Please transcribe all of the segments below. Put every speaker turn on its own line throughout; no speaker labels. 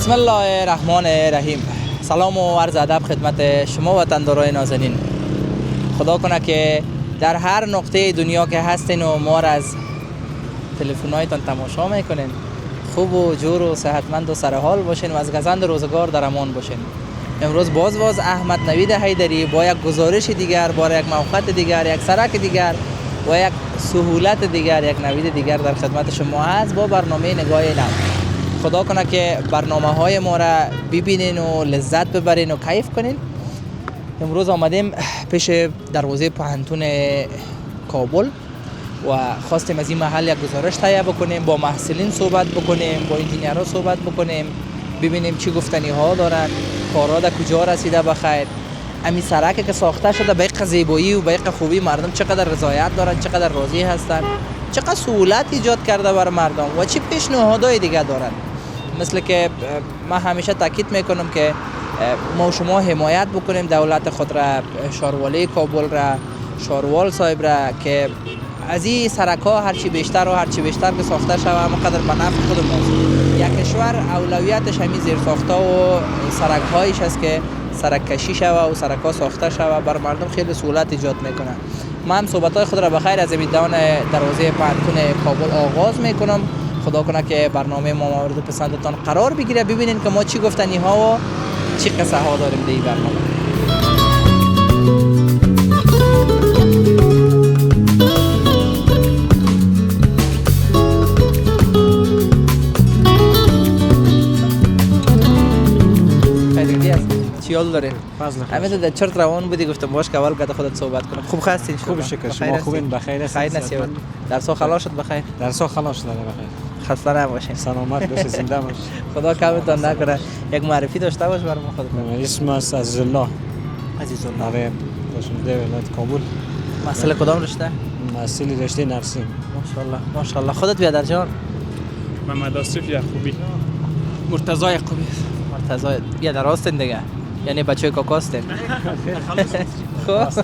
بسم الله الرحمن الرحیم. سلام و عرض ادب خدمت شما وطندارای نازنین. خدا کنه که در هر نقطه دنیا که هستین و ما را از تلفن‌هایتان تماشا میکنین خوب و جور و صحتمند و سرحال باشین و از گزند روزگار در امان باشین. امروز باز احمد نوید حیدری با یک گزارش دیگر، با یک موقعیت دیگر، یک سرک دیگر و یک سهولت دیگر، یک نوید دیگر در خدمت شما هست با برنامه نگاه نو. خدا کنه که برنامه های ما را ببینین و لذت ببرین و کیف کنین. امروز آمدیم پیش دروازه پهنتون کابل و خواستیم از این محل یک گزارش تهیه بکنیم، با محصلین صحبت بکنیم، با انجینیرها صحبت بکنیم، ببینیم چی گفتنی ها دارن، کارها در کجا رسیده بخیر، همین سرکی که ساخته شده به یک زیبایی و به یک خوبی مردم چقدر رضایت دارن، چقدر راضی هستن، چقدر سهولت ایجاد کرده بر مردم و چه پیشنهادهای دیگه دارن. مثل که من همیشه تاکید میکنم که ما شما حمایت بکنیم دولت خود را، شاروالی کابل را، شاروال صاحب را که از این سرک ها هرچی بیشتر و هرچی بیشتر که ساخته شود همونقدر به نفع خود ماست. یک کشور اولویتش همین زیر ساخته و سرک هایش است که سرک کشی شود و سرک ها ساخته شود، بر مردم خیلی سهولت ایجاد میکنه. من هم صحبت های خود را بخیر از میدان دروازه پهنتون کابل آغاز میکنم. خدا کنه که برنامه ما مورد پسندتان قرار بگیره، ببینین که ما چی گفتنی ها و چی قصه ها داریم در این برنامه. چی حال دارین؟ همین در چرت روان بودی گفتم باش که اول قد خودت صحبت کنم. خوب هستین؟
خوب شکر. شما خوبین؟ بخیر هستین؟
خیر نصیب. درس‌ها خلاص شد بخیر؟
درس‌ها خلاص شد بخیر.
خسته نباشین.
سلامت باشید، زنده باشید.
خدا کمتون نکنه. یک معرفی داشته باش برام خودت.
اسم است عزیزالله.
عزیزالله.
آره، دانشجوی ولایت کابل.
مسئله کدام رشته؟
مسئله رشته نرسینگ.
ماشاءالله. خودت بیادر جان؟
محمد آصف یعقوبی.
مرتضی یعقوبی. مرتضی بیادر هستین دیگه. یعنی بچه کاکاستین. خوب.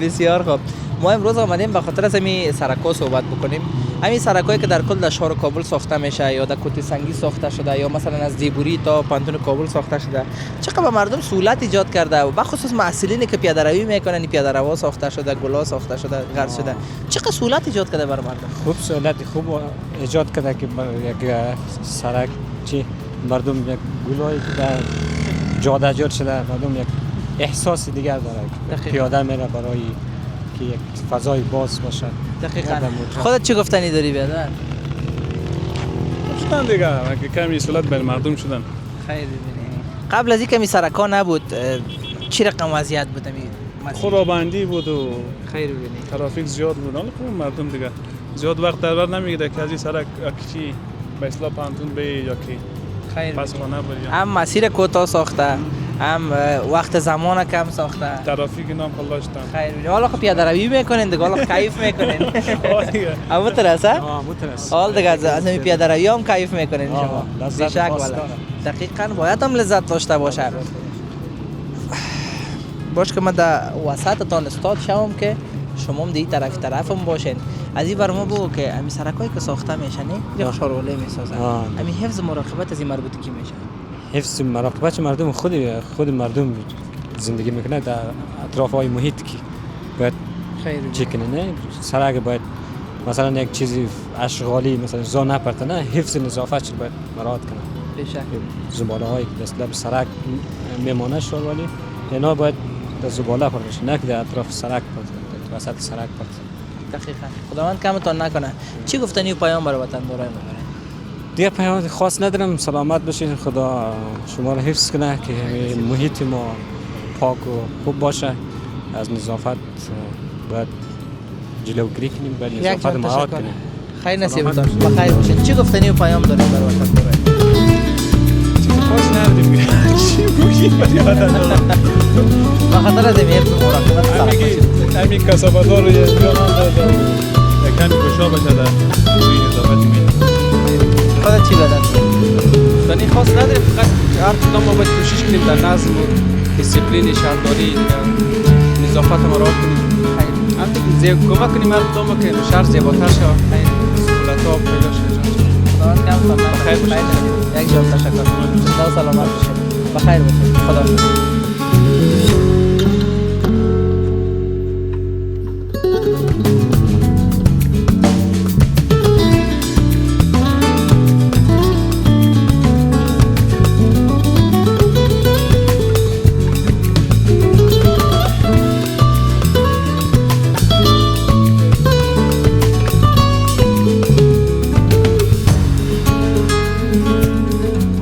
بسیار خوب. ما امروز آمدیم به خاطر از همین سرک‌ها صحبت بکنیم. همین سرک‌هایی که در کل در شهر کابل ساخته میشه یا در کوتی سنگی ساخته شده یا مثلا از دیبوری تا پانتون کابل ساخته شده، چقدر به مردم سهولت ایجاد کرده و بخصوص محصلینی که پیاده روی میکنن، پیاده روا ساخته شده، گلا ساخته شده، غرس شده، چقدر سهولت ایجاد کرده بر مردم.
خوب سهولت خوب ایجاد کرده که یک سرک چی مردم یک گلای در جاده جور شده، مردم یک احساس دیگر داره که پیاده میره برای که یک فضای باز باشه.
دقیقاً. خودت چی گفتنی داری بیادر؟
گفتن دیگه کمی سهولت بر مردم شدن.
خیر ببینی. قبل از اینکه می سرکا نبود چی رقم وضعیت بود
خرابندی بود و
خیر ببینی.
ترافیک زیاد بود. حالا مردم دیگه زیاد وقت در بر نمیگیره که از این سرک چی به اصلاح پانتون به یا کی پس خانه بریم.
هم مسیر کوتاه ساخته، هم وقت زمان کم ساخته.
ترافیک نام خلاص دادن.
خیر ببینی. حالا خب پیاده روی میکنین دیگه، حالا کیف میکنین. اما ترسه؟
مترس.
حال دیگه از این پیاده روی هم کیف میکنین شما.
لذت
والا. دقیقاً باید هم لذت داشته باشه. باش که من در وسطتان استاد شوم که شما هم دی طرفم باشین. از این برنامه بگو که همین سرکایی که ساخته میشن یا شاروله میسازن، همین حفظ مراقبت از این مربوط کی میشه؟
حفظ مراقبت مردم خود مردم زندگی میکنه در اطراف های محیط که باید چی کنه. نه سرک باید مثلا یک چیزی اشغالی مثلا زا نپرته، نه حفظ نظافتش باید مراعات کنه.
بشه
زباله هایی که دست لب سرک میمانه شارولی اینا باید در زباله خورده شه، نه که در اطراف سرک پرته، وسط سرک پرته.
دقیقاً. خداوند کمتون نکنه. چی گفتنی و پیام برای وطن دارای میبره؟
دیگه پیام خاص ندارم. سلامت باشین، خدا شما رو حفظ کنه که محیط ما پاک و خوب باشه. از نظافت باید جلوگیری کنیم، باید نظافت مراعات کنیم.
خیر نصیبتان. بخیر باشین. چی گفتنی و پیام دارید برای وطن دارای؟
خاص نداریم. چی بگیم برای وطن دارای؟
به خاطر از این حفظ مراقبت
همین کسب‌دار رو یه جان داده کمی گشا بشه در روی نظافتی میده.
خودت چی بدن؟
دنی خاص نداره، فقط هر کدام ما باید کوشش کنیم در نظم و دیسیپلین شهرداری نظافت ما را کنیم. همین کمک کنیم هر کدام که شهر زیباتر شود. سهولت‌ها پیدا شود.
خدا کم کنه. خیر باشید. یک جان تشکر. زنده و سلامت باشید. بخیر باشید. خدا.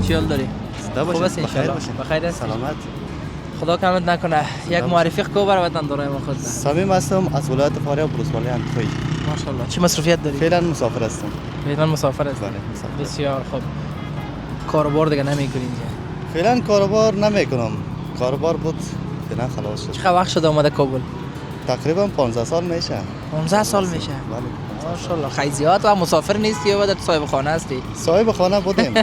چیال داری؟ خوب است انشالله. بخیر است.
سلامت.
خدا کمت نکنه. یک معرفی کو برای وطن دارای ما خود.
صمیم هستم از ولایت فاریاب ولسوالی اندخوی.
ماشاءالله. چه مصروفیت داری؟
فعلا مسافر هستم.
فعلا مسافر هستی.
بله مسافر.
بسیار خوب. کاروبار دیگه نمیکنی اینجا؟
فعلا کاروبار نمیکنم. کاروبار بود فعلا خلاص شد.
چقدر وقت شده اومده کابل؟
تقریبا 15 سال میشه.
15 سال میشه.
بله.
ماشاءالله. خیلی زیاد و مسافر نیستی یا بعد صاحب خانه هستی؟
صاحب خانه بودیم.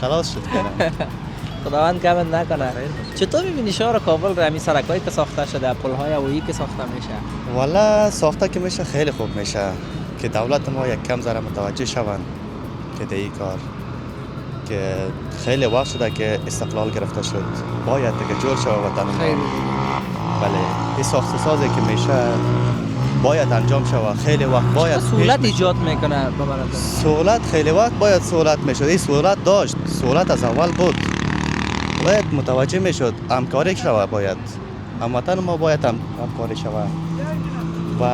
خلاص شد فعلا.
خداوند کمت نکنه. چطور می‌بینی شهر کابل رو همین سرکایی که ساخته شده، پل‌های هوایی که ساخته میشه؟
والا ساخته که میشه خیلی خوب میشه که دولت ما یک کم ذره متوجه شوند که در این کار که خیلی وقت شده که استقلال گرفته شد باید دیگه جور شود وطن ما.
خیلی.
بله این ساخت سازی که میشه باید انجام شود خیلی وقت باید
سهولت ایجاد میکنه به مردم.
سهولت خیلی وقت باید سهولت میشد این سهولت داشت سهولت از اول بود باید متوجه میشد همکاری شود باید هموطن ما باید همکاری شود و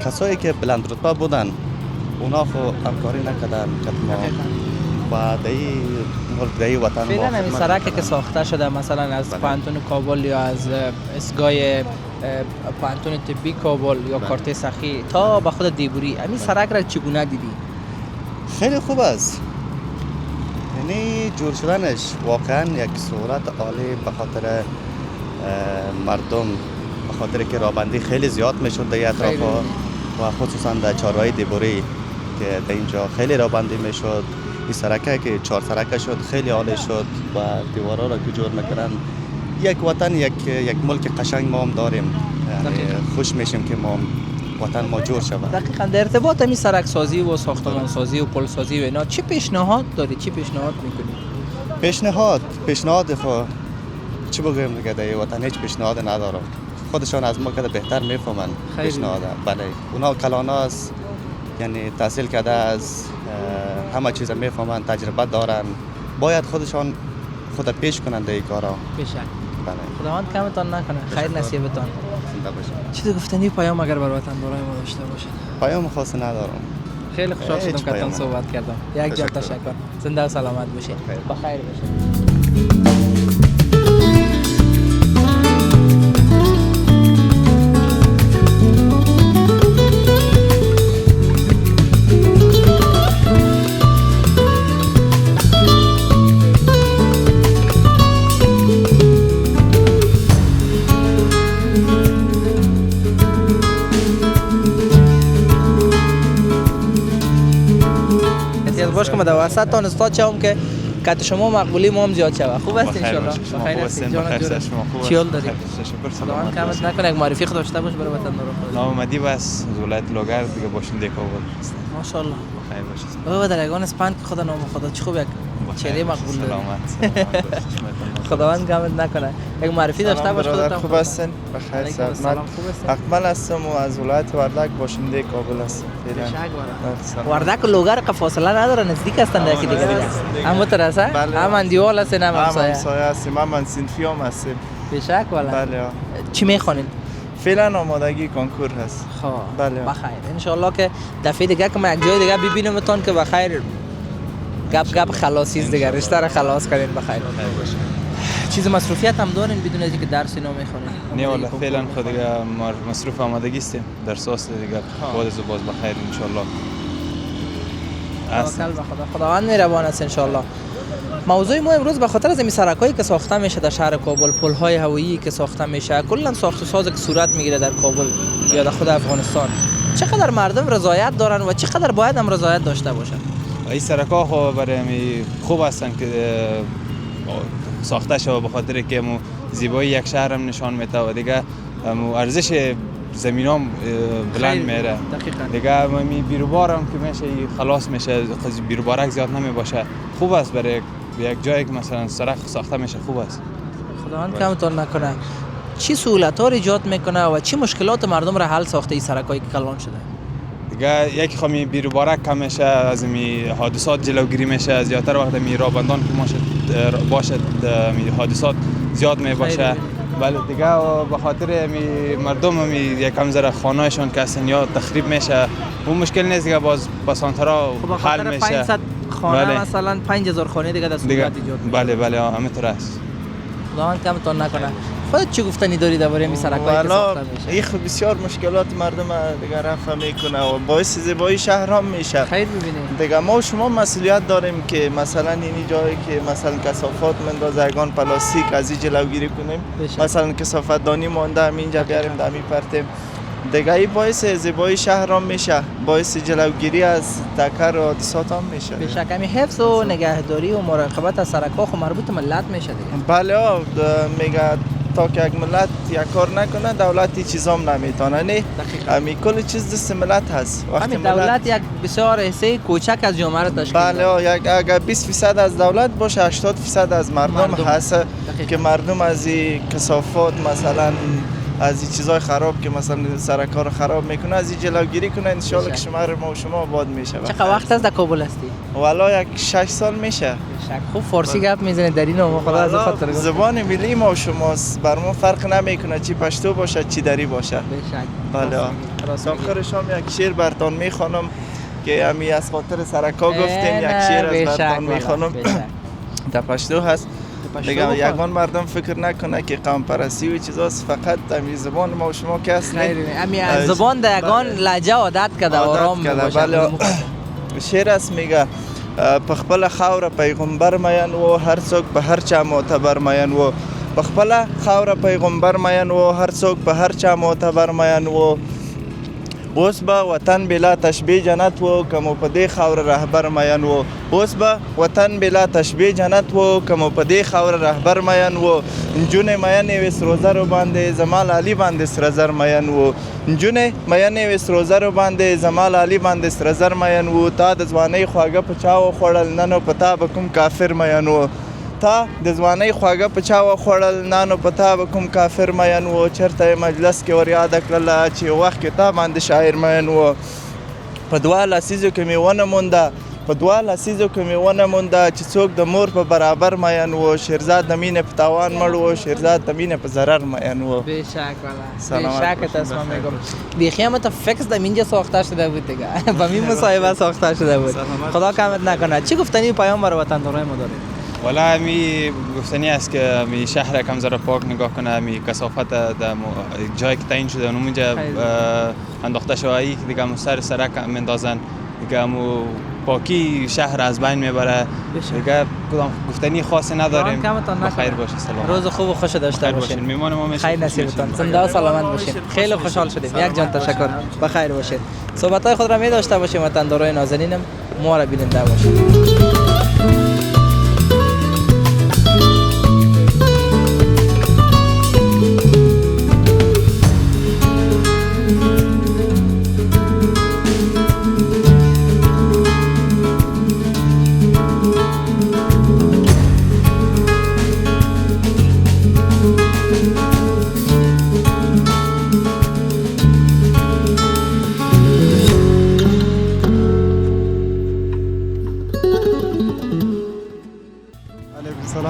کسایی که بلند رتبه بودن اونا خو همکاری نکردن و در این وطن
فعلا
ما
همین سرکی که ساخته شده مثلا از پانتون کابل یا از اسگاه پانتون طبی کابل یا کارت سخی تا به خود دیبوری همین سرک را چگونه دیدی؟
خیلی خوب است یعنی جور شدنش واقعا یک سهولت عالی به خاطر مردم به خاطر که رابندی خیلی زیاد میشد در اطراف و خصوصا در چهارراه دیبوری که در اینجا خیلی رابندی میشد این سرکه که 4 سرکه شد خیلی عالی شد و دیوارا را که جور میکنن یک وطن یک ملک قشنگ ما هم داریم یعنی خوش میشیم که ما وطن ما جور شود.
دقیقاً در ارتباط همین سرک سازی و ساختمان سازی و پل سازی و اینا چه پیشنهاد داری؟ چه پیشنهاد میکنی؟
پیشنهاد خو چی بگم دیگه در این وطن هیچ پیشنهاد ندارم خودشان از ما که بهتر میفهمن پیشنهاد بله اونا کلاناست یعنی تحصیل کرده از همه چیز میفهمن تجربه دارن باید خودشان خود پیش کنن در این کارا
بشه.
بله
خداوند کمتان نکنه. خیر نصیبتان.
زنده باشید.
چی گفتنی پیام اگر بر وطن دارای ما داشته باشد؟
پیام خاصی ندارم.
خیلی خوشحال شدم که تان صحبت کردم. یک جا تشکر. زنده و سلامت باشید. بخیر باشید. باش که در وسط تان استاد شوم که کات شما مقبولی ما هم زیاد شوه. خوب است ان شاء الله. بخیر هستید جان جون. چیال داری؟
تشکر
سلام کامت نکنه یک معرفی خود داشته باش برای وطن دارم.
نام مدی بس از ولایت لوگر دیگه باشنده کابل.
ماشاءالله.
بخیر باشید.
بابا درگان اسپان که خدا نام خدا چه خوب یک چهره مقبول داری.
سلامت.
خداوند کامت نکنه. یک معرفی داشته باش خودت.
خوب هستین؟ بخیر سلامت. اکمل هستم و از ولایت وردک باشنده کابل هستم.
وردک و لوگر که فاصله نداره نزدیک هستن یکی دیگه دیگه. هم مترسه؟ هم اندیوال هستن هم همسایه.
همسایه هستیم هم صنفی هم هستیم.
بشک والا.
بله.
چی میخوانین؟
فعلا آمادگی کنکور هست.
خب
بله.
بخیر ان شاء الله که دفعه دیگه که من یک جای دیگه ببینمتون که بخیر گپ خلاصیز دیگه رشته را خلاص کنین بخیر. چیز مصروفیت هم دارین بدون از اینکه درس اینا میخونین؟
نه والا فعلا خود دیگه مصروف آمادگی هستیم درس است دیگه بعد از باز بخیر ان شاء الله.
توکل به خدا. خداوند مهربان است ان شاء الله. موضوع ما امروز به خاطر از این سرکایی که ساخته میشه در شهر کابل، پل‌های هوایی که ساخته میشه، کلا ساخت و سازی که صورت میگیره در کابل یا در خود افغانستان، چقدر مردم رضایت دارن و چقدر باید هم رضایت داشته باشن؟
این سرک‌ها خو برای خوب هستن که ساخته شده به خاطر که مو زیبایی یک شهر هم نشان میده و دیگه ارزش زمینام بلند میره. دیگه می بیروبار هم که میشه خلاص میشه بیروبارک زیاد نمی باشه. خوب است برای به یک جایی که مثلا سرک ساخته میشه خوب است.
خداوند کمتون نکنه. چی سهولت‌ها ایجاد میکنه و چی مشکلات مردم را حل ساخته این سرکایی که کلان شده؟
دیگه یک خمی بیرو بارک کم میشه، از می حادثات جلوگیری میشه، از زیادتر وقت می رابندان که باشد می حادثات زیاد می باشه. بله دیگه به خاطر می مردم می یکم ذره خانه‌شون که اصلا یا تخریب میشه، اون مشکل نیست دیگه، باز بسانترا حل میشه.
500 خانه
بله.
مثلا 5000 خانه دیگه در سهولت ایجاد میشه.
بله همینطور است.
خداوند کمتون نکنه. خودت چی گفتنی داری درباره این سرکایی که ساخته میشه؟
این خب بسیار مشکلات مردم دیگه رفع میکنه و باعث زیبایی شهر هم میشه.
خیر ببینید
دیگه ما و شما مسئولیت داریم که مثلا این جایی که مثلا کثافات مندازه یگان پلاستیک از این جلوگیری کنیم.
بشه.
مثلا کثافت دانی مانده اینجا بیاریم دمی پرتیم. دیگه این باعث زیبایی شهر هم میشه، باعث جلوگیری از تکر و حادثات هم میشه.
به شک همین حفظ و نگهداری و مراقبت از سرک‌ها خب مربوط ملت میشه دیگه.
بله میگه تا که یک ملت یک کار نکنه دولت هیچ چیز هم نمیتونه. نه همین کل چیز دست ملت هست.
همین دولت یک بسیار حصه کوچک از جامعه را تشکیل
بله اگر 20% از دولت باشه 80% از مردم هست که مردم از این کثافات مثلا از این چیزای خراب که مثلا سرک‌ها رو خراب میکنه از این جلوگیری کنه. ان شاء الله که شما ما و شما آباد میشه.
چقدر وقت از در کابل هستی؟
والا یک 6 سال میشه.
خوب فارسی گپ میزنید در اینو خدا از خاطر
زبان ملی ما و شماست، بر ما فرق نمیکنه چی پشتو باشه چی دری باشه. بله آخرش هم یک شعر براتون میخوانم که همی از خاطر سرکا گفتیم، یک شعر از براتون میخوانم در پشتو هست. دیگه یگان مردم فکر نکنه که قوم پرستی و چیزاست، فقط همین زبان ما و شما که هست
همین زبان در یگان لهجه عادت کرده آرام باشه.
بله شعر است میگه پخپل خاور پیغمبر مین و هر څوک به هر چا معتبر مین و پخپل خاور پیغمبر مین و هر څوک به هر چا معتبر مین و اوس به وطن بلا تشبیه جنت و کمو په دې خاور رهبر مین و اوس به وطن بلا تشبیه جنت و کمو په دې خاور رهبر مین و نجونې مینې وس روزر باندې زمال علی باندې سرزر مین و نجونې مینې وس روزر باندې زمال علی باندې سرزر مین و تا د ځوانۍ خواږه په چاو خوړل نن په تا به کوم کافر مین و تا د ځوانۍ خواږه په چا وخوړل نانو په تا به کوم کافر مین و چېرته مجلس کې ور یاده کړله چې وخت کې تا باندې شاعر مین و په دوه لسیزو کې مې ونه مونده په دوه لسیزو کې مې ونه مونده چې څوک د مور په برابر مین و شیرزاد د مینې په تاوان مړ و شیرزاد د مینې په ضرر مین و.
بیشک والا بیشک تسمع میگم بیخی هم تا فکس در اینجا ساخته شده بود دیگه با این مصاحبه ساخته شده بود. خدا کمت نکنه. چی گفتنی پیام برای وطندارای ما دارید؟
والا می گفتنی است که می شهر کم ذره پاک نگاه کنه، می کثافت در جایی که تعیین شده اونجا انداخته شده ای دیگه سر سرک میندازن دیگه پاکی شهر از بین میبره دیگه. کدام گفتنی خاصی نداریم. بخیر باشید. سلام.
روز خوب و خوش داشته باشید.
میمان ما میشه.
خیر نصیبتون. زنده و سلامت باشید. خیلی خوشحال شدیم. یک جان تشکر. بخیر باشید. صحبت‌های خود را می داشته باشیم. وطندارای نازنینم ما را بیننده باشید.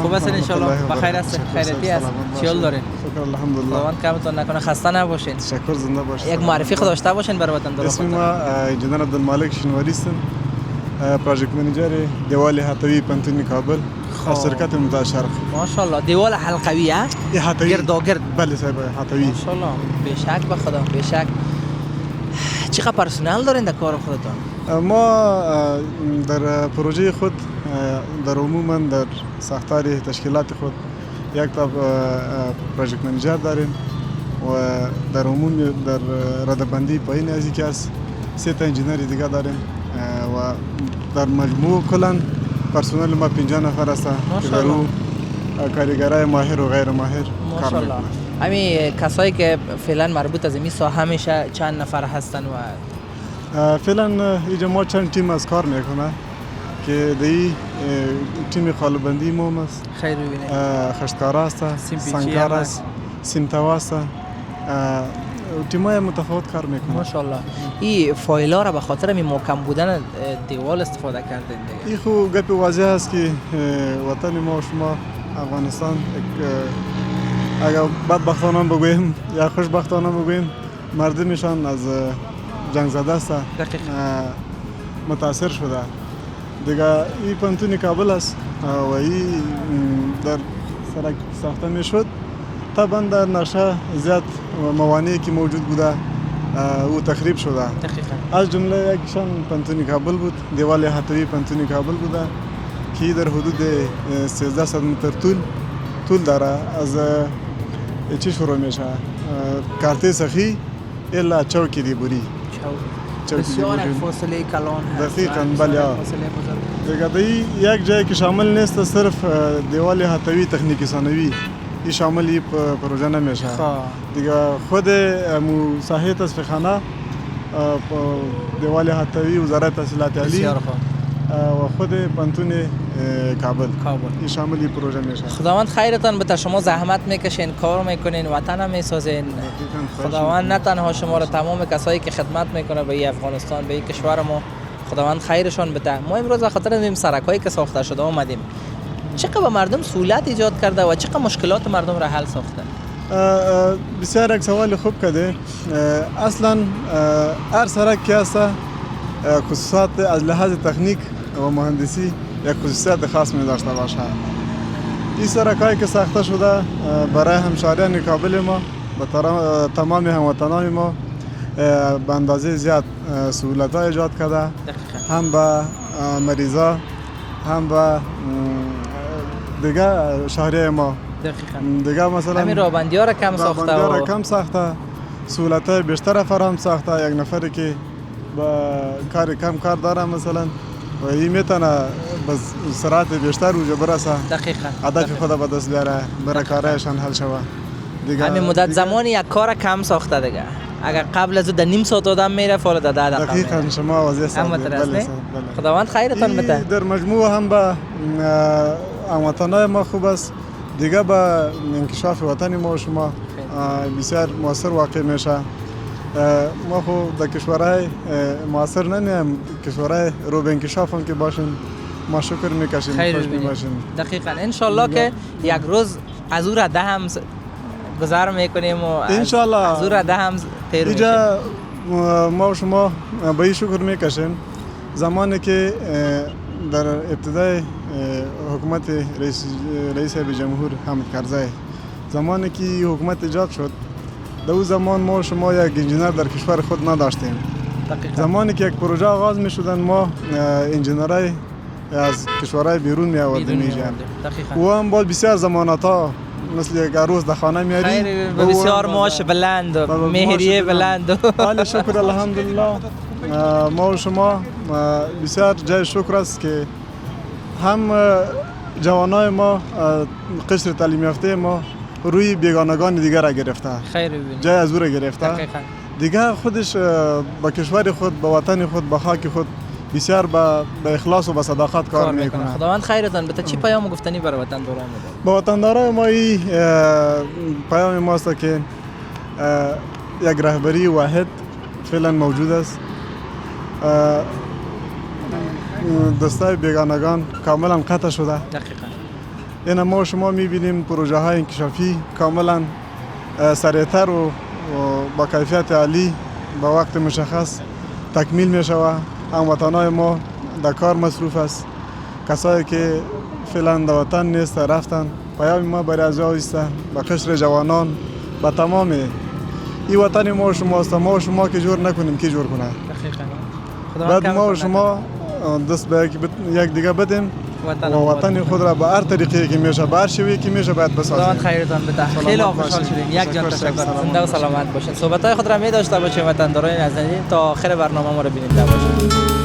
خوب هستین انشالله؟ بخیر هستین؟ خیریتی هست؟ چی حال دارین؟
شکر الحمدلله.
خداوند کمتون نکنه. خسته نباشین.
تشکر. زنده باشید.
یک معرفی خود داشته باشین برای وطنداران.
اسم ما انجینر عبدالمالک شنواری هستم، پروژکت منیجر دیوال حاتوی پانتون کابل از شرکت ممتاز شرق.
ماشاءالله. دیوال حلقوی ها؟
حاتوی
گرداگرد.
بله صاحب حاتوی.
ماشاءالله. بیشک به خدا بیشک. چقدر پرسنل دارین در کار خودتون؟
ما در پروژه خود در عموما در ساختار تشکیلات خود یک تا پروژکت منیجر داریم و در عموم در ردبندی پایین از یکی از 3 تا انجینر دیگه داریم و در مجموع کلا پرسنل ما 50 نفر است که در اون کارگرای ماهر و غیر ماهر کار میکنند.
همین کسایی که فعلا مربوط از این ساحه میشه چند نفر هستن و
فعلا اینجا ما چند تیم از کار میکنه که دی تیم قالبندی ما است،
خیر ببینید.
خشتکارا است، سنگکار است، سیمتوا است. تیمای متفاوت کار میکنه.
ماشاءالله. این فایلا را به خاطر می محکم بودن دیوال استفاده کردین دیگه.
این خو گپ واضح است که وطن ما و شما افغانستان اگر بدبختانه بگوییم یا خوشبختانه بگوییم مردمشان از جنگ زده است، متاثر شده. دیگه این پانتون کابل است و این در سرک ساخته میشد. طبعا در نقشه زیاد موانعی که موجود بوده او تخریب شده. از جمله یکشان پانتون کابل بود، دیوال حتوی پانتون کابل بوده که در حدود 1300 متر طول داره. از چی شروع میشه؟ کارت سخی الا چوکی دیبوری.
بسیار فاصله کلان هست.
دقیقاً بله. دیگه دی یک جایی که شامل نیست، صرف دیوال حتوی تکنیکی ثانوی این شامل این پروژه نمیشه. دیگه خود ساحه تصفیه‌خانه دیوال حتوی وزارت تحصیلات عالی و خود پانتون کابل این شامل این پروژه میشه.
خداوند خیرتان بده. شما زحمت میکشین، کار میکنین، وطن میسازین. خداوند نه تنها شما را، تمام کسایی که خدمت میکنه به این افغانستان، به این کشور ما، خداوند خیرشان بده. ما امروز به خاطر این سرکایی که ساخته شده اومدیم. چقدر به مردم سهولت ایجاد کرده و چقدر مشکلات مردم را حل ساخته؟
بسیار یک سوال خوب کرده. اصلا هر سرک که هست خصوصات از لحاظ تکنیک و مهندسی یک خصوصیت خاص می داشته باشه. این سرکایی که ساخته شده برای همشهریان کابل ما به تمام هموطنان ما به اندازه زیاد سهولت ها ایجاد کرده. هم به مریضا، هم به دیگه شهری ما. دیگه مثلا
همین رابندی ها را کم ساخته
و کم ساخته، سهولت های بیشتر فراهم ساخته. یک نفری که با کم کار داره مثلا و این میتونه به سرعت بیشتر اوجا برسه.
دقیقاً.
هدف خود به دست بیاره، برای کارهایشان حل شود.
همین مدت زمانی یک کار کم ساخته دیگه. اگر قبل از در نیم ساعت آدم میره فعلا در 10 دقیقه.
دقیقاً شما واضح
ساختید. خداوند خیرتان بده.
در مجموع هم به هموطنان ما خوب است. دیگه به انکشاف وطن ما و شما بسیار موثر واقع میشه. ما خود در کشورهای موثر نمیم، کشورهای رو به انکشاف هم که باشیم ما شکر میکشیم، خوش میباشیم.
دقیقاً انشالله که یک روز از او رده هم گذر میکنیم و از او رده هم تیر میشیم.
اینجا ما و شما به این شکر میکشیم زمانی که در ابتدای حکومت رئیس جمهور حامد کرزی، زمانی که حکومت ایجاد شد، در اون زمان ما و شما یک انجینر در کشور خود نداشتیم. زمانی که یک پروژه آغاز می شدن ما انجینرای از کشورهای بیرون می آوردیم اینجا و هم باید بسیار زمانت ها مثل یک عروس در خانه میاری
و بسیار معاش بلند و مهریه بلند.
حال شکر الحمدلله ما و شما بسیار جای شکر است که هم جوانای ما قشر تعلیم یافته ما روی بیگانگان دیگر را گرفته، جای از او را گرفته. دیگه خودش با کشور خود، با وطن خود، با خاک خود بسیار به اخلاص و با صداقت کار میکنه.
خداوند خیرتان بده. چی پیام گفتنی برای وطن دارای ما؟
با وطن دارای ما این پیام ماست که یک رهبری واحد فعلا موجود است. دستای بیگانگان کاملا قطع شده.
دقیقاً.
این ما شما میبینیم پروژه های انکشافی کاملا سریعتر و با کیفیت عالی با وقت مشخص تکمیل می شود. هموطنان ما در کار مصروف است. کسایی که فعلا در وطن نیست رفتن. پیام ما برای از است با قشر جوانان، با تمام این وطن ما و شما است. ما و شما که جور نکنیم کی جور کنه.
دقیقاً.
بعد ما و شما دست به یک دیگه بدیم و وطن خود را به هر طریقی که میشه، به هر شیوهی که میشه باید بسازیم.
خداوند خیرتان بده. خیلی خوشحال شدیم. یک جان تشکر. زنده و سلامت باشین. صحبت‌های خود را می داشته باشیم وطن دارای نازنین تا آخر برنامه ما رو ببینید باشید.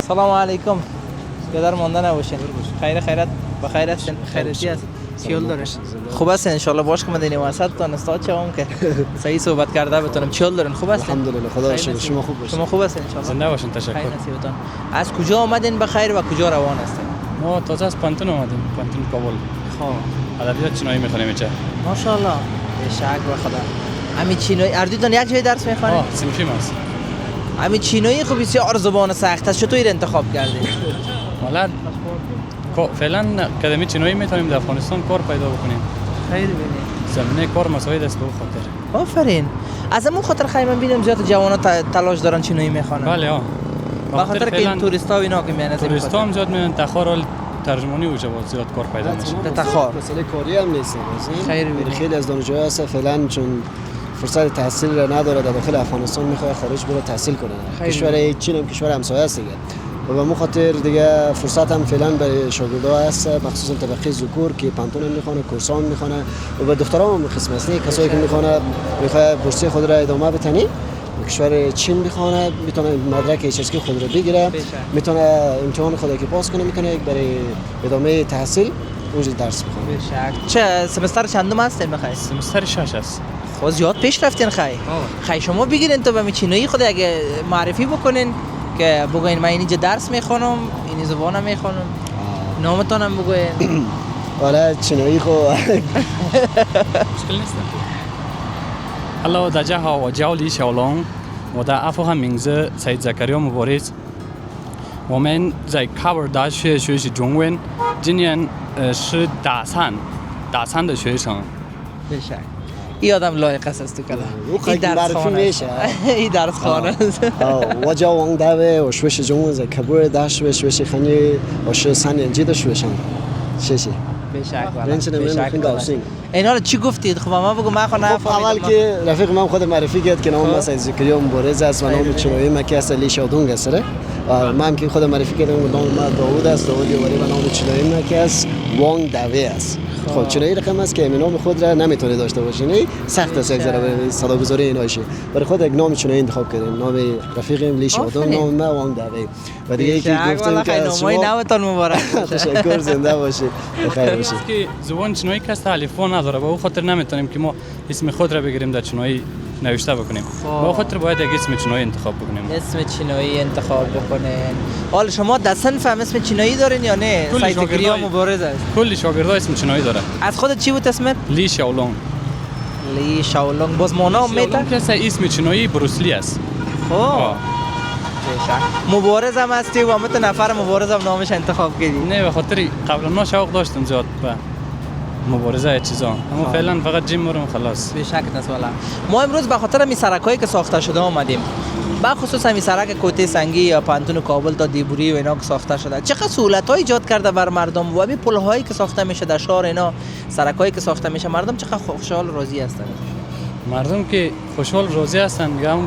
سلام علیکم. یادار مانده نباشین. خیرت بخیر هستین؟ خیرتی است؟ کیول داره؟ خوب هستین ان شاء الله باش که مدینه واسط تا استاد شوم که صحیح صحبت کرده بتونم. چیول دارین؟ خوب هستین؟
الحمدلله خدا رو شکر. شما خوب باشین؟
شما خوب هستین ان شاء الله؟
زنده باشین. تشکر.
خیر نصیبتان. از کجا آمدین بخیر و کجا روان هستین؟
ما تازه از پانتون اومدیم، پانتون کابل.
خب
ادبیات چینایی میخونیم اینجا.
ماشاءالله به شک و خدا. همین چینایی اردوتون یک جای درس میخوانید؟
صنفی ماست.
همین چینایی خب بسیار زبان سخت است. چطور انتخاب کردید؟
والا فعلا اکادمی چینایی میتونیم در افغانستان کار پیدا بکنیم.
خیر ببینید.
زمینه کار مساعد است به خاطر.
آفرین. از همون خاطر خیلی ببینم زیاد جوانا تلاش دارن چینایی میخوانن.
بله
به خاطر که این توریستا و اینا که میان از این
توریستا هم زیاد میان تخار ترجمانی و زیاد کار پیدا میشه.
تخار
مسئله کاری هم نیست.
خیر ببینید.
خیلی از دانشجوها هست فعلا چون فرصت تحصیل را نداره در داخل افغانستان میخواد خارج بره تحصیل کنه. کشور چین هم کشور همسایه است دیگه. و به مو خاطر دیگه فرصت هم فعلا برای شاگردها هست مخصوصا طبقه ذکور که پانتون میخونه، کورس هم میخونه و به دخترها هم قسم است. کسایی که میخواد بورسیه خود را ادامه بتنی کشور چین بخونه میتونه مدرک HSK خود را بگیره، میتونه امتحان خود که پاس کنه، میتونه برای ادامه تحصیل اونجا درس بخونه.
چه سمستر چندم هستین بخیر؟
سمستر 6 است.
خب زیاد پیش رفتین خی شما بگیرین تو به چینایی خود اگه معرفی بکنین که بگوین من اینجا درس میخونم، این زبانم میخونم، نامتون هم بگوین.
والا چینایی خو
مشکل نیست. Hallo, 大家好，我叫李小龙，我的阿富汗名字是Zakaria Mubarak。我们在卡尔大学学习中文，今年是大三的学生。
بشه. این آدم لایق است تو کلا.
این درس خانه میشه.
این درس خانه است.
我叫王大卫，我学习中文在喀布尔大学学习汉语，我是3年级的学生。谢谢。
بشک این حالا چی گفتید؟ خب ما بگو من خونه
اول که رفیق من خود معرفی کرد که نام مثلا زکریا مبارز است و نام چینایی مکی است لیش اودونگ است. من که خود معرفی کردم نام ما داوود است، داوود یواری و نام چینایی مکی است وانگ داوی است. خب چینایی رقم است که نام خود را نمیتونه داشته باشین. سخت است یک ذره به صدا گذاری اینا شه. برای خود یک نام چینایی انتخاب کردیم. نام رفیقم لیش اودونگ، نام ما وانگ داوی. و دیگه یکی گفتم که
شما نامتون مبارک.
تشکر، زنده باشید. بخیر باشید.
که زبان چینایی کس تالیفون نداره به خاطر نمیتونیم که ما اسم خود را بگیریم در چینایی نوشته بکنیم. به خاطر باید یک اسم چینایی انتخاب بکنیم.
اسم چینایی انتخاب بکنین. حالا شما در صنف هم اسم چینایی دارین یا نه؟ زکریا مبارز است.
کلی شاگردا اسم چینایی داره.
از خودت چی بود اسمت؟
لی شاولونگ.
لی شاولونگ باز مانا میتونه
که اسم چینایی بروسلی است.
خب مبارز هم هستی و همه نفر مبارز هم نامش انتخاب کردی؟
نه به خاطر قبلا شوق داشتم زیاد به مبارزه چیزا، اما فعلا فقط جیم میرم خلاص.
به شک نیست والا. ما امروز به خاطر می سرکایی که ساخته شده اومدیم. به خصوص می سرک کوته سنگی یا پانتون کابل تا دیبوری و اینا که ساخته شده. چقدر سهولت‌ها ایجاد کرده بر مردم و همین پل‌هایی که ساخته میشه در شهر اینا، سرکایی که ساخته میشه، مردم چقدر خوشحال راضی هستن.
مردم که خوشحال راضی هستن میگم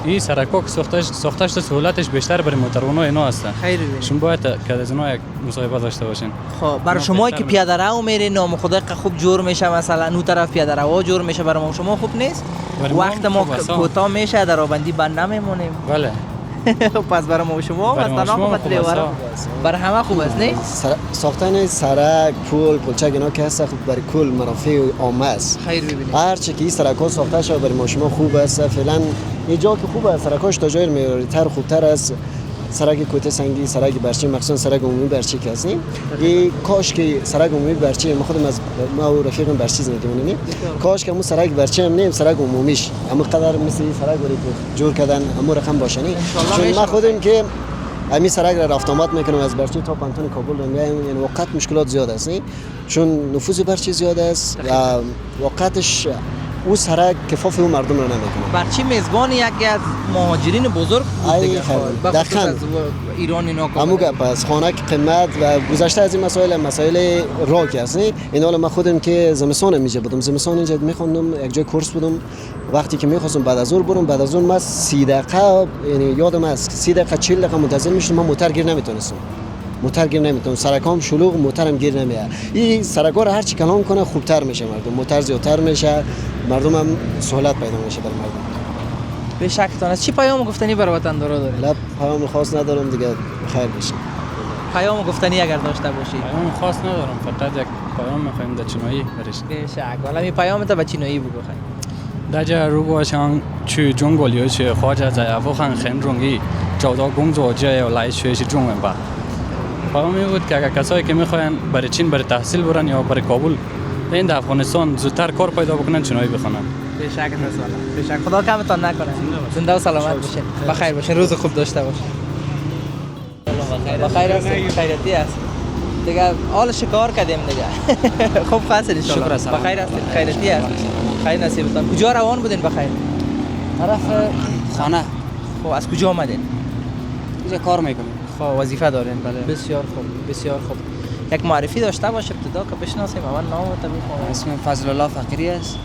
این سرکا که ساختش سهولتش بیشتر برای موترونا اینا هستن.
خیلی
شما باید که از اینا یک مصاحبه داشته باشین.
خب برای شما که پیاده رو میرین نام خدا خوب جور میشه، مثلا اون طرف پیاده رو جور میشه، برای ما شما خوب نیست؟ وقت ما کوتاه میشه در رابندی بند نمیمونیم.
بله.
پس برای ما شما مثلا برای همه خوب است نه؟
ساختن سرک، پلچک اینا که هست برای کل منافع عامه است.
خیر ببینید.
هر چی که این سرک‌ها ساخته شده برای ما شما خوب است. فعلا یه جا که خوبه سرکاش تا جای معیاری‌تر خوبتر است. سرک کوته سنگی، سرک برچی، مخصوصا سرک عمومی برچی که هستیم. این کاش که سرک عمومی برچی ما خودم از ما و رفیقم برچی زندگی می‌کنیم. کاش که همون سرک برچی هم نیم سرک عمومیش اما قدر مثل این سرک رو جور کردن همون رقم باشنی. چون ما خودم که همین سرک را رفت آمد میکنم از برچی تا پانتون کابل رو میایم، یعنی وقت مشکلات زیاد است چون نفوذ برچی زیاد است و وقتش او سرک کفاف اون مردم رو نمیکنه.
برچی میزبان یکی از مهاجرین بزرگ
دقیقاً
از ایران اینا
همون گپ است. خانک قیمت و گذشته از این مسائل راک است. این حالا من خودم که زمستان میجه بودم، زمستان اینجا میخوندم یک جای کورس بودم، وقتی که میخواستم بعد از ظهر برم، بعد از ظهر ما 30 دقیقه یعنی یادم است 30 دقیقه 40 دقیقه منتظر میشدم، من موتر گیر نمیتونستم. سرکام شلوغ، موترم گیر نمیاد. این سرکا رو هر چی کلان کنه خوبتر میشه، مردم موتر زیادتر میشه، مردم هم سهولت پیدا میشه در مردم.
به شک تان. چی پیام گفتنی برای وطندارا داره؟
لا پیام خاص ندارم دیگه، خیر بشه.
پیام گفتنی اگر داشته باشی؟
پیام خاص ندارم، فقط یک پیام می‌خوایم در چینایی برش.
بشک. والا می پیام تو به چینایی بگو خیر.
다자如果想去中国留学或者在阿富汗很容易找到工作，就要来学习中文吧。پیامی بود که اگر کسایی که میخواین برای چین برای تحصیل برن یا برای کابل این در افغانستان زودتر کار پیدا بکنن چینایی بخونن.
بشک رساله. بشک خدا کمتون نکنه. زنده و سلامت باشین. بخیر باشین. روز خوب داشته باشین. بخیر هستین. خیریتی است. دیگه حال شکار کردیم دیگه. خوب خاص ان شاء الله. بخیر هستین. خیریتی است. خیر نصیبتون. کجا روان بودین بخیر؟
طرف خانه.
خب از کجا آمدین؟
اینجا کار میکنیم.
خب وظیفه دارین. بله. بسیار خوب. بسیار خوب. یک معرفی داشته باشه ابتدا که بشناسیم. اول نام و بگو.
اسم فضل الله فقیری است.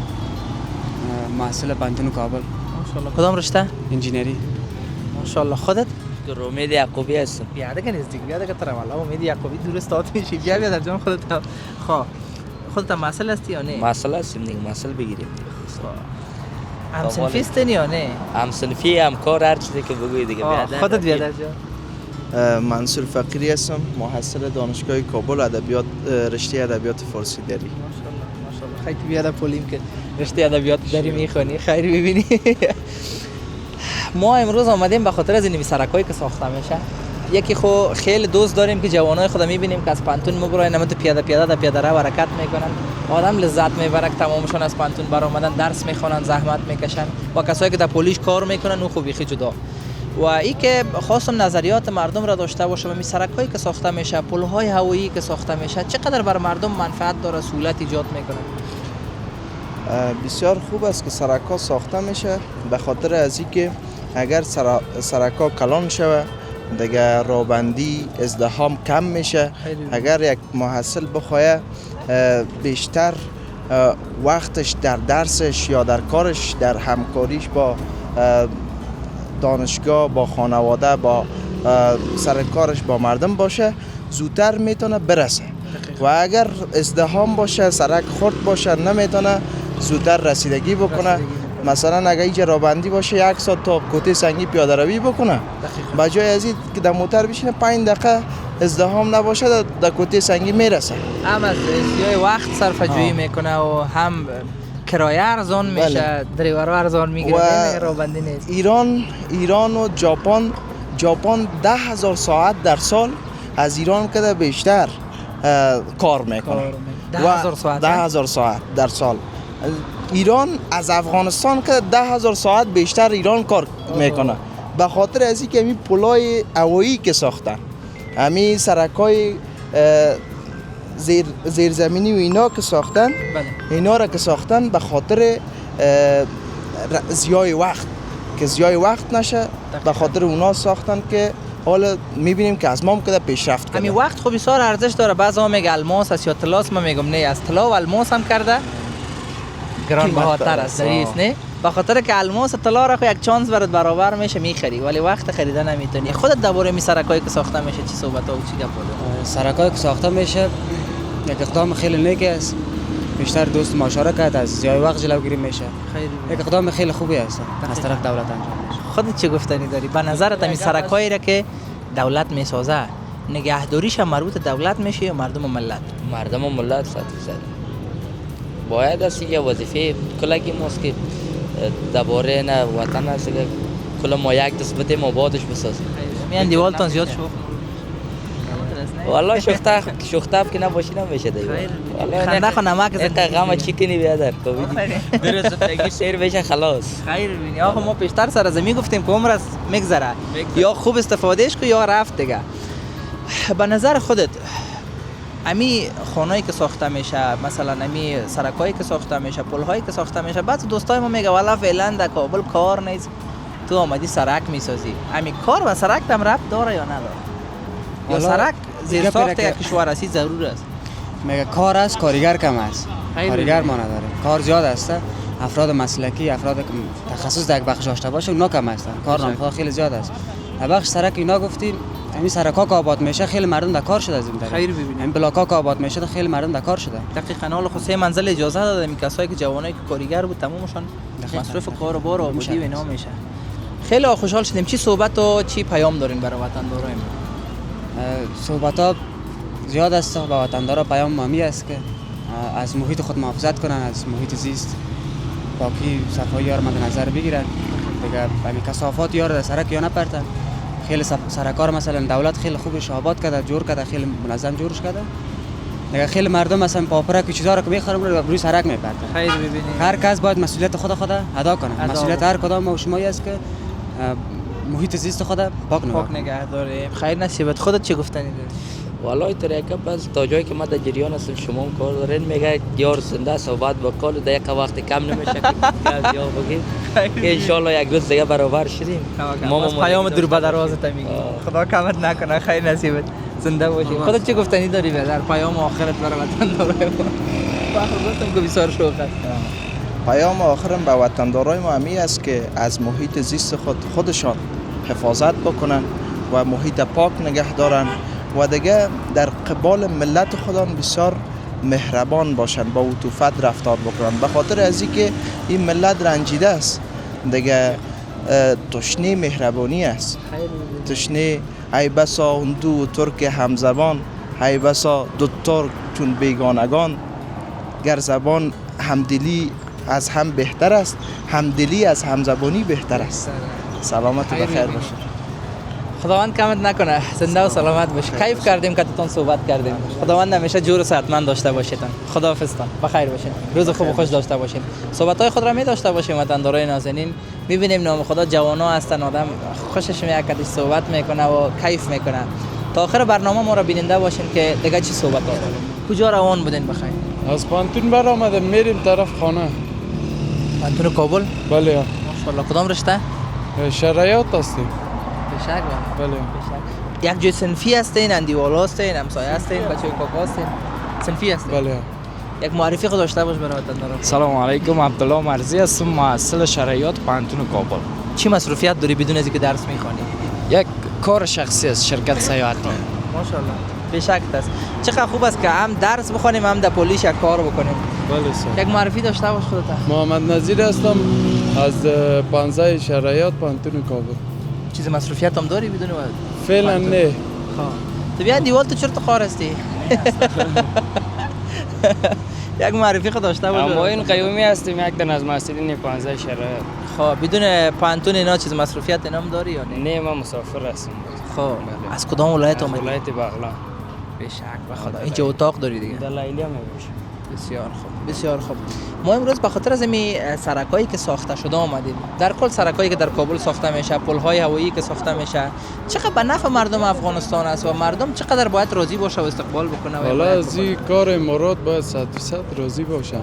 محصل پانتون کابل.
ماشاءالله. کدام رشته؟
انجینری.
ماشاءالله. خودت؟
امید یعقوبی هستم.
بیاده که نزدیک بیاده که ترا والا امید یعقوبی دور استاد میشی. بیا در جان خودت. خب خودت محصل هستی یا نه؟
محصل هستیم دیگه، محصل بگیریم.
هم صنفی هستین یا نه؟
هم صنفی، هم کار، هر چیزی که بگوی دیگه بیاده.
خودت بیاده جان.
منصور فقیری هستم، محصل دانشگاه کابل ادبیات، رشته ادبیات فارسی دری.
ماشاءالله. خیلی بیاده پولیم که رشته ادبیات دری میخونی. خیر ببینی. ما امروز آمدیم به خاطر از این سرکایی که ساخته میشه. یکی خو خیلی دوست داریم که جوانای خود میبینیم که از پانتون میگرایند، نمت پیاده در پیاده رو حرکت میکنن. آدم لذت میبره که تمامشون از پانتون بر اومدن درس میخونن، زحمت میکشن. و کسایی که در پلیس کار میکنن اون خوبی جدا. و این که خواستم نظریات مردم را داشته باشم. این سرکایی که ساخته میشه، پلهای هوایی که ساخته میشه، چقدر بر مردم منفعت داره، سهولت ایجاد میکنه؟
بسیار خوب است که سرک‌ها ساخته میشه، به خاطر از اینکه اگر سرک‌ها کلان شوه دیگه رابندی ازدحام کم میشه. اگر یک محصل بخواه بیشتر وقتش در درسش یا در کارش، در همکاریش با دانشگاه، با خانواده، با سرکارش با مردم باشه، زودتر میتونه برسه. و اگر ازدحام باشه، سرک خرد باشه، نمیتونه زودتر رسیدگی بکنه. مثلا اگر اینجا رابندی باشه 1 ساعت تا کوته سنگی پیاده روی بکنه، به جای از این که در موتر بشینه 5 دقیقه ازدحام نباشه در کوته سنگی میرسه.
هم از زیای وقت صرفه‌جویی میکنه و هم کرایه ارزان میشه، دریور ارزان میگیره. رابندی نیست. ایران و ژاپن 10,000 ساعت در سال از ایران که بیشتر کار میکنه. 10,000 ساعت در سال. ایران از افغانستان که 10,000 ساعت بیشتر ایران کار میکنه، به خاطر از اینکه همین پلای هوایی که ساختن، همین سرکای زیرزمینی و اینا که ساختن، اینا را که ساختن به خاطر ضیاع وقت نشه، به خاطر اونا ساختن که حالا میبینیم که از ما که پیشرفت کرده. همین وقت خب بسیار ارزش داره. بعضا میگه الماس است یا طلاست، من میگم نه، از طلا و الماس هم کرده گران بهاتر است دریست. نه به خاطر که الماس طلا را خو یک چانس برات برابر میشه میخری، ولی وقت خریدن نمیتونی. خودت درباره می سرکایی که ساخته میشه چی صحبت ها و چی گپ بود؟
سرکایی که ساخته میشه یک اقدام خیلی نیک است. بیشتر دوست مشارکت از ضیاع وقت جلوگیری میشه. یک اقدام خیلی خوبی است از طرف دولت انجام میشه.
خودت چه گفتنی داری؟ به نظرت این سرکایی را که دولت میسازه نگهداریش مربوط دولت میشه یا مردم و ملت؟
مردم و ملت 100%. باید است که وظیفه کلگی ماست که درباره نه وطن است که کل ما یک دست بدیم و بعدش بسازیم.
میان دیوالتون زیاد شوخ.
والله شوختاب که نباشی نمیشه دیگه.
خنده خو نمک
زد. غم چیکنی بیادر کوبیدی. درست تگی شیر بشه خلاص.
خیر ببینی آخه ما پیشتر سر زمین گفتیم که عمر است میگذره. یا خوب استفادهش کو یا رفت دیگه. به نظر خودت امی خانه‌ای که ساخته میشه، مثلا امی سرکایی که ساخته میشه، پل‌هایی که ساخته میشه، بعضی دوستای ما میگه والا فعلا در کابل کار نیست، تو آمدی سرک میسازی. امی کار و سرک هم ربط داره یا نداره؟ یا سرک زیر ساخت یک کشور است ضرور است؟
میگه کار است، کارگر کم است. کارگر ما نداره. کار زیاد است. افراد مسلکی، افراد که تخصص در یک بخش داشته باشه اونا کم هستن. کارنامه‌ها خیلی زیاد است. بخش سرک اینا گفتیم همین سرک‌ها که آباد میشه خیلی مردم در کار شده از این طریق.
خیر ببینید
همین بلاک‌ها که آباد میشه خیلی مردم در کار شده.
دقیقاً. حالا خو 3 منزل اجازه داده می کسایی که جوانایی که کارگر بود تمامشون مصرف کار و بار آبادی و اینا میشه. خیلی خوشحال شدیم. چی صحبت و چی پیام دارین برای وطندارای ما؟
صحبت ها زیاد است و وطندارا پیام مهمی است که از محیط خود محافظت کنن، از محیط زیست پاکی صفایی ها را مد نظر بگیرن دیگه. همین کثافات یار در سرک یا نپرتن. خیلی سرکار مثلا دولت خیلی خوبش آباد کرده، جور کرده، خیلی منظم جورش کرده دیگه. خیلی مردم مثلا پاپرک و چیزا رو که میخرن روی سرک میپرتن.
خیر ببینید
هر کس باید مسئولیت خود ادا کنه. مسئولیت هر کدام ما و شمایی است که محیط زیست خود پاک
نگه داریم. خیر نصیبت. خودت چه گفتنی داری؟
والله طریقه بس تا جایی که ما در جریان هستیم شما هم کار دارین میگه یار زنده صحبت بکال در یک وقت کم نمیشه که یا بگید که انشالله یک روز دیگه برابر شدیم.
ما پیام دور به دروازه میگیم. خدا کمت نکنه. خیر نصیبت. زنده باشی. خودت چه گفتنی داری در پیام آخرت برای وطندارای ما؟ فخر گفتم که بسیار شوق است.
پیام آخرم به وطندارای ما همی است که از محیط زیست خودشان حفاظت بکنن و محیط پاک نگه دارن و دیگه در قبال ملت خودان بسیار مهربان باشن، با عطوفت رفتار بکنن، به خاطر از اینکه این ملت رنجیده است دیگه. تشنه مهربانی است، تشنه ای بسا هندو و ترک همزبان، ای بسا دو ترک چون بیگانگان. گر زبان همدلی از هم بهتر است، همدلی از همزبانی بهتر است. سلامت و بخیر باشه.
خداوند کمت نکنه. زنده و سلامت باش. کیف کردیم که تون صحبت کردیم. خداوند همیشه جور و صحتمند داشته باشیدن. خداحافظتان. بخیر باشین. روز خوب و خوش داشته باشین. صحبت‌های خود را می داشته باشیم وطندارای نازنین. می‌بینیم نام خدا جوانا هستن، آدم خوشش میاد که صحبت میکنه و کیف میکنه. تا آخر برنامه ما را بیننده باشین که دیگه چی صحبت داریم. کجا روان بودین بخیر؟
از پانتون برآمدم میریم طرف خانه.
پانتون کابل؟
بله.
ماشاءالله. کدام رشته؟
شرایط هستیم.
بشک
بله.
یک جای صنفی هستین، اندیوالا هستین، همسایه هستین، بچه کاکا هستین؟ صنفی هستین؟
بله.
یک معرفی خود داشته باش برای وطنداران.
سلام علیکم، عبدالله مرزی هستم، محصل شرایط پانتون کابل.
چی مصروفیت داری بدون از اینکه درس میخوانی؟
یک کار شخصی است، شرکت سیاحتی.
ماشاءالله. بشک است. چقدر خوب است که هم درس بخونیم هم در پلیس یک کار بکنیم.
بله سر.
یک معرفی داشته باش خودت.
محمد نظیر هستم از 15 شرایط پانتون کابل.
چیز مصروفیت هم داری بدون
فعلا نه.
خب تو بیا دیوال تو چرت خار هستی؟ یک معرفی خود داشته باش.
ما این قیومی هستیم، یک دن از مسئولین 15 شرایط.
خب بدون پانتون اینا چیز مصروفیت اینا هم داری یا نه؟
نه ما مسافر هستیم.
خب از کدام ولایت اومدی؟
ولایت بغلان.
بشک به خدا. اینجا اتاق داری دیگه؟
در لیلی هم میباشه.
بسیار خوب، بسیار خوب. ما امروز به خاطر از این سرکایی که ساخته شده آمدیم. در کل سرکایی که در کابل ساخته میشه، پل‌های هوایی که ساخته میشه، چقدر به نفع مردم افغانستان است و مردم چقدر باید راضی باشه و استقبال بکنه.
حالا از این کار امارات باید 100% راضی باشن.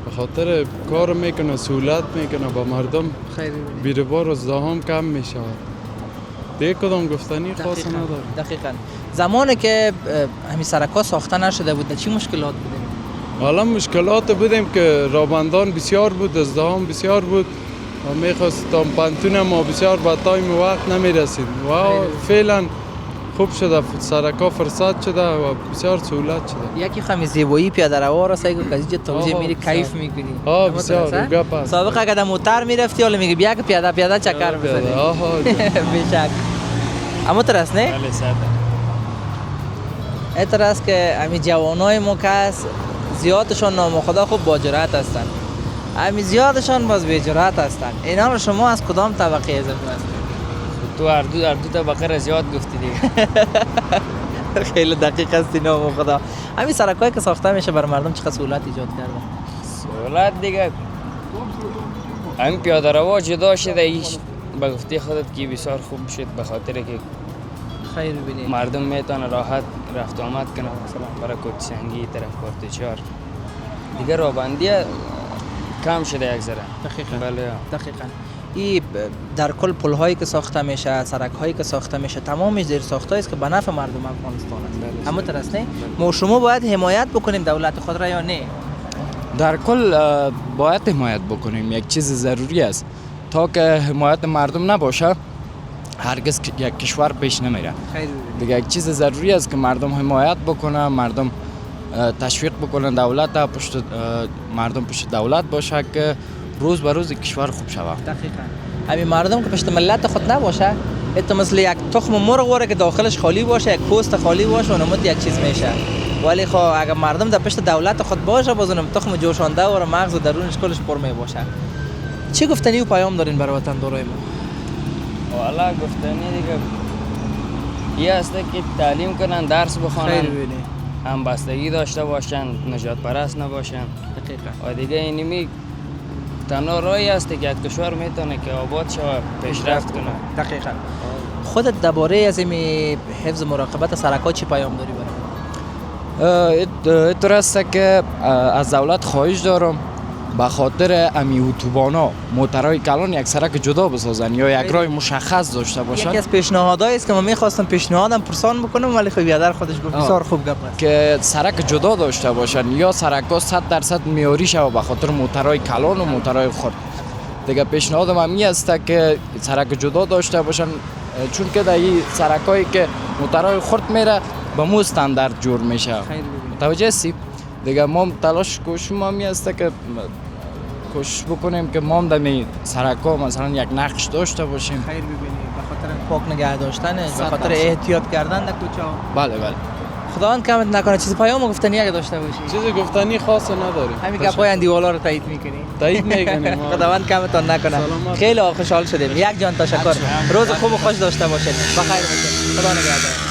به خاطر کار میکنه، سهولت میکنه با مردم. بیروبار و ازدحام کم میشه. دیگه کدام گفتنی خاص نداره.
دقیقاً. زمانی که همین سرکا ساخته نشده بود چی مشکلات بودیم؟
حالا مشکلات بودیم که رابندان بسیار بود، ازدحام بسیار بود و میخواستم پانتون ما بسیار با تایم وقت نمیرسید و فعلا خوب شده، سرکا فرصت شده و بسیار سهولت شده.
یکی خمی زیبایی پیاده رو را سعی کنی که توجیه میری کیف میکنی.
بسیار گپ است.
سابقه اگه موتر میرفتی حالا میگی بیا که پیاده چکر بزنی. بیشک. اما ترس نه؟
بله صد.
اعتراض که همین جوانای ما که زیادشان نام خدا خوب با جرأت هستند. همین زیادشان باز بی جرأت هستند. اینا رو شما از کدام طبقه اضافه هستید؟
تو هر دو طبقه را زیاد گفتی دیگه.
خیلی دقیق هستی نام خدا. همین سرکایی که ساخته میشه بر مردم چقدر سهولت ایجاد کرده؟
سهولت دیگه همین پیاده روا جدا شده، ایش به گفته خودت که بسیار خوب شد به خاطر که
خیر ببینید
مردم میتونه راحت رفت آمد کنه، مثلا برای کوتسنگی طرف کارتچار دیگه رابندی کم شده یک ذره.
دقیقاً.
بله
دقیقاً. این در کل پل‌هایی که ساخته میشه، سرک‌هایی که ساخته میشه، تمامش زیر ساختایی است که به نفع مردم افغانستان است. اما ترس نه ما شما باید حمایت بکنیم دولت خود را یا نه؟
در کل باید حمایت بکنیم، یک چیز ضروری است. تا که حمایت مردم نباشه هرگز یک کشور پیش نمیره. دیگه یک چیز ضروری است که مردم حمایت بکنه، مردم تشویق بکنن دولت، مردم پشت دولت باشه که روز به روز کشور خوب شود.
دقیقاً. همین مردم که پشت ملت خود نباشه تو مثل یک تخم مرغ وره که داخلش خالی باشه، یک پوست خالی باشه و نمود یک چیز میشه. ولی خب اگر مردم در پشت دولت خود باشه باز اونم تخم جوشانده و مغز و درونش کلش پر می باشه. چی گفتنی و پیام دارین برای وطن دارای ما؟
والا گفتنی دیگه یه است که تعلیم کنن، درس بخوانن، همبستگی داشته باشن، نجات پرست نباشن. و دیگه اینمی تنها راهی است که یک کشور میتونه که آباد شود، پیشرفت کنه.
دقیقاً. خودت درباره از این حفظ مراقبت سرک‌ها چی پیام داری برای؟
اینطور است که از دولت خواهش دارم به خاطر امی اتوبانا موترهای کلان یک سرک جدا بسازن یا یک راه مشخص داشته باشن.
یکی از پیشنهادایی است که من می‌خواستم پیشنهادم پرسان بکنم ولی خب بیادر خودش گفت بسیار خوب گپ است
که سرک جدا داشته باشن یا سرک‌ها 100% معیاری شود به خاطر موترهای کلان و موترهای خرد. دیگه پیشنهادم هم این است که سرک جدا داشته باشن، چون که در این سرکایی که موترهای خرد میره به مو استاندارد جور میشه. متوجه هستی؟ دیگه ما تلاش کوشش ما می است که کوشش بکنیم که ما در می سرک‌ها مثلا یک نقش داشته باشیم.
خیر ببینیم به خاطر پاک نگه داشتنش، به خاطر احتیاط کردن در کوچه‌ها.
بله بله.
خداوند کمت نکنه. چیز پیام گفتنی اگه داشته باشی؟
چیز گفتنی خاص نداریم.
همین گپای اندیوالا رو تایید می‌کنی؟
تایید می‌کنیم.
خداوند کمتون نکنه. خیلی خوشحال شدیم. یک جان تشکر. روز خوب و خوش داشته باشید. بخیر باشید. خدا نگهدار.